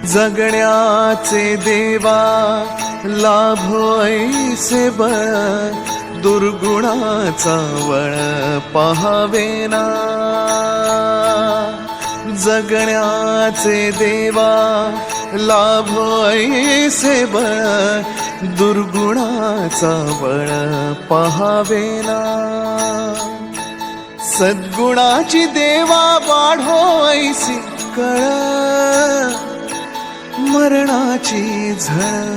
जगण्याचे देवा लाभो ऐसे बळ, दुर्गुणाचा वळ पहावेना। जगण्याचे देवा लाभो ऐसे बळ, दुर्गुणाचा बळ पहावेना। सद्गुणाची देवा वाढो ऐसी कळ, मरणाची झळ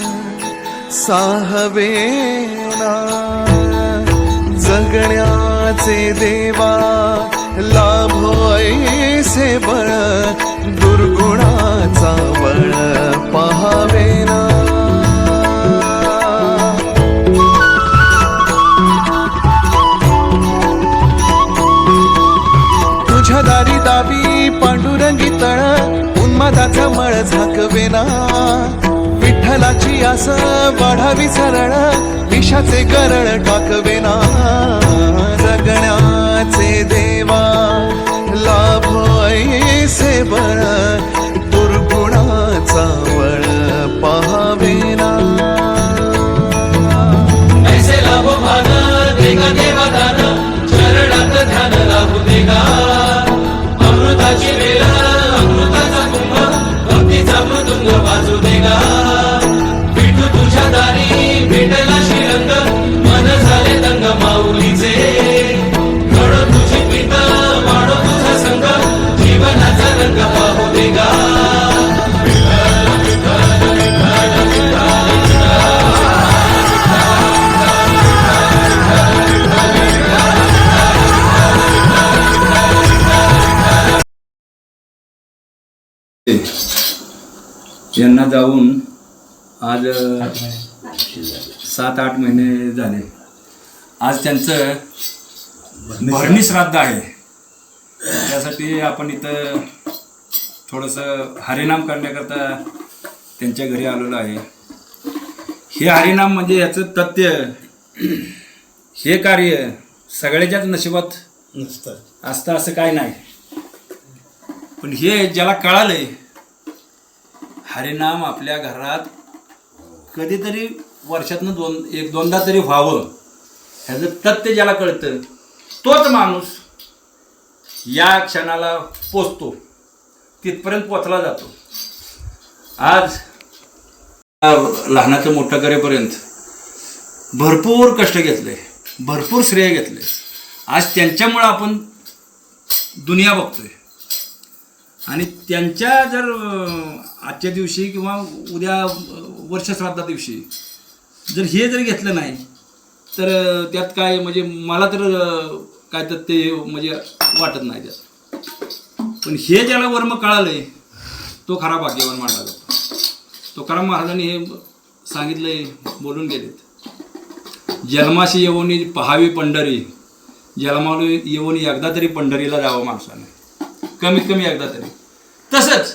साहवेना। जगण्याचे देवा लाभो ऐसे बळ, दुर्गुणाचा बळ पहावेना। तुझ्या दारी दाबी पांडुरंगी तळ, उन्मादाचा मळ झाकवेना। विठ्ठलाची आस वाढावी सरळ, विषाचे गरळ टाकवेना। जगण्याचे देवा लाभो ऐसे बळ, दुर्गुणाचा वळ पहावेना। ऐसे लाभो भान देगा देवा दान, चरणात ध्यान लाभू देगा। अमृताची वेळ अमृताचा कुंभ, भक्तीचा मृदुंग वाजू देगा। विठू तुझ्या दारी भेटला श्रीरंग, मन झाले दंग माऊलीचे। घडो तुझी प्रीत वाढो तुझा संग, जीवनाचा रंग पाहू देगा। यांना जाऊन आज 7-8 महिने झाले। आज त्यांचं भरणी श्राद्ध आहे। त्यासाठी आपण इथं थोडंसं हरिनाम करण्याकरता त्यांच्या घरी आलेलो आहे। हे हरिनाम म्हणजे याचं तथ्य, हे कार्य सगळ्याच्याच नशिबात असतं असं काय नाही। पण हे ज्याला कळालंय, हरिनाम आपल्या घरात कधीतरी वर्षातनं एक दोनदा तरी व्हावं, ह्याचं तथ्य ज्याला कळतं तोच माणूस या क्षणाला पोचतो, तिथपर्यंत पोचला जातो। आज लहानाचं मोठं करेपर्यंत भरपूर कष्ट घेतले, भरपूर श्रेय घेतले। आज त्यांच्यामुळं आपण दुनिया बघतोय। आणि त्यांच्या जर आजच्या दिवशी किंवा उद्या वर्षश्राद्धा दिवशी जर हे जर घेतलं नाही तर त्यात काय म्हणजे मला तर काय तर ते म्हणजे वाटत नाही त्यात। पण हे ज्याला वर्म कळालंय तो खरा भाग्यवान मानला जातो। तुकाराम महाराजांनी हे सांगितलंय, बोलून गेलेत, जन्माशी येऊन पहावी पंढरी, जन्माला येऊन एकदा तरी पंढरीला जावं माणसाने, कमीत कमी एकदा तरी। तसंच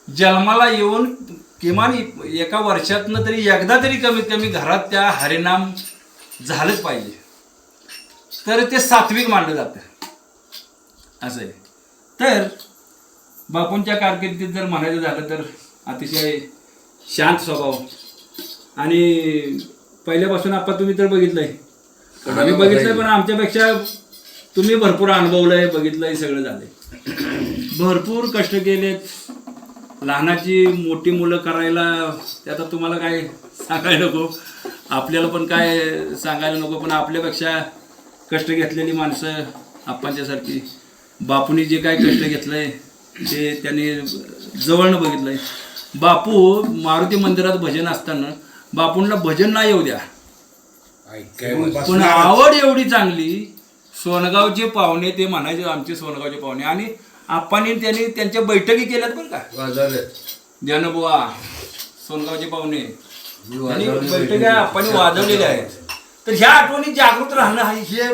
जन्माला येऊन किमान एका वर्षातनं तरी एकदा तरी कमीत कमी घरात त्या हरिनाम झालंच पाहिजे, तर ते सात्विक मानलं जातं असं आहे। तर बापूंच्या कारकिर्दीत जर म्हणायचं झालं तर अतिशय शांत स्वभाव, आणि पहिल्यापासून आपण तुम्ही तर बघितलंय, आम्ही बघितलंय, पण आमच्यापेक्षा तुम्ही भरपूर अनुभवलंय, बघितलंय, सगळं झालंय। भरपूर कष्ट केलेत लहानाची मोठी मुलं करायला। ते आता तुम्हाला काय सांगायला नको, आपल्याला पण काय सांगायला नको, पण आपल्यापेक्षा कष्ट घेतलेली माणसं आप्पांच्यासारखी, बापूंनी जे काय कष्ट घेतलंय ते त्यांनी जवळनं बघितलंय। बापू मारुती मंदिरात भजन असताना बापूंना भजन नाही येऊ द्या, पण आवड एवढी चांगली, सोनगावचे पाहुणे ते म्हणायचे आमचे सोनगावचे पाहुणे, आणि आप्पांनी त्यांनी त्यांच्या बैठकी केल्यात बरं का, ज्ञानोबा सोनगावचे पाहुणे बैठका आप्पांनी वाजवलेल्या आहेत। तर ह्या आठवणी जागृत राहणं हे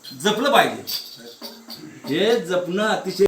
जपलं पाहिजे, हे जपणं अतिशय